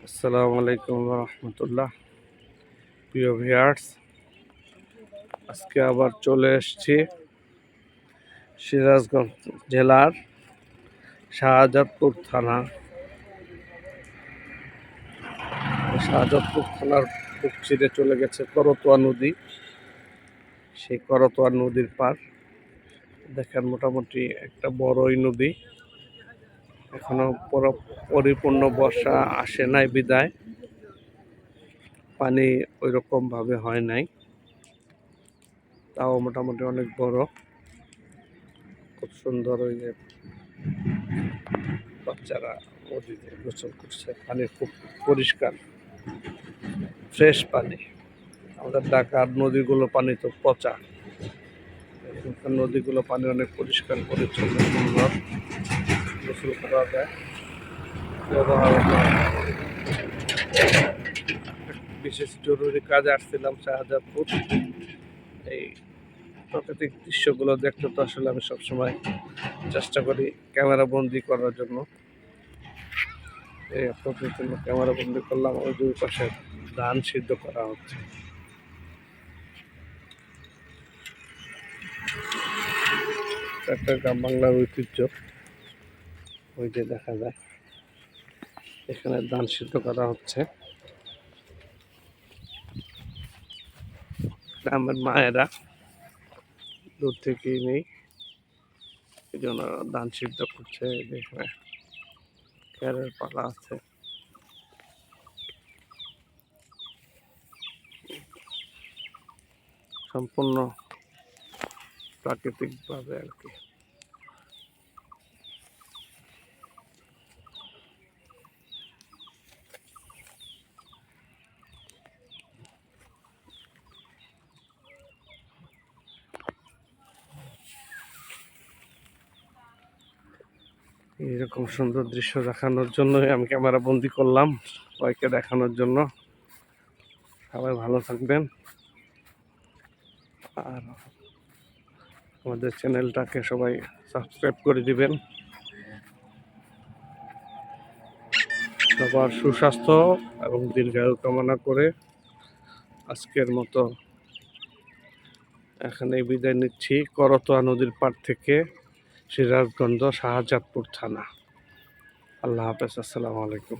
আসসালামু আলাইকুম রহমতুল্লাহ। প্রিয় ভিউয়ার্স, আজকে আবার চলে এসেছি সিরাজগঞ্জ জেলার শাহজাদপুর থানা। শাহজাদপুর থানার বুক চিরে চলে গেছে করতোয়া নদী। সেই করতোয়া নদীর পার দেখেন, মোটামুটি একটা বড়ই নদী। এখনো পরিপূর্ণ বর্ষা আসে নাই বিদায় পানি ওই রকম ভাবে হয় নাই, তাও মোটামুটি অনেক বড়। খুব সুন্দর, ওই যে বাচ্চারা নদীতে গোসল করছে। পানি খুব পরিষ্কার, ফ্রেশ পানি। আমাদের ঢাকার নদীগুলো পানি তো পচা, এখানকার নদীগুলো পানি অনেক পরিষ্কার পরিচ্ছন্ন, সুন্দর, গোসল করা যায়, ব্যবহার করা যায়। বিশেষ জরুরি কাজে আসছিলাম শাহজাদপুর। এই প্রাকৃতিক দৃশ্যগুলো দেখতে তো আসলে আমি সবসময় চেষ্টা করি ক্যামেরা বন্দি করার জন্য। এই আপনাদের জন্য ক্যামেরা বন্দি করলাম। ওই দুই পাশে ধান সিদ্ধ করা হচ্ছে। একটা গ্রাম বাংলার ঐতিহ্য, ওই যে দেখা যায় এখানে ধান সিদ্ধ করা হচ্ছে। গ্রামের মায়েরা দূর থেকেই নেই, এই জন্য ধান সিদ্ধ করছে। এখানে খেরের পালা আছে। সম্পূর্ণ প্রাকৃতিক ভাবে আর কি। এইরকম সুন্দর দৃশ্য দেখানোর জন্যই আমি ক্যামেরা বন্দি করলাম, সবাইকে দেখানোর জন্য। সবাই ভালো থাকবেন, আর আমাদের চ্যানেলটাকে সবাই সাবস্ক্রাইব করে দিবেন। সবার সুস্বাস্থ্য এবং দীর্ঘায়ু কামনা করে আজকের মতো এখানে বিদায় নিচ্ছি, করতোয়া নদীর পাড় থেকে, সিরাজগঞ্জ শাহজাদপুর থানা। আল্লাহ হাফেজ, আসসালামু আলাইকুম।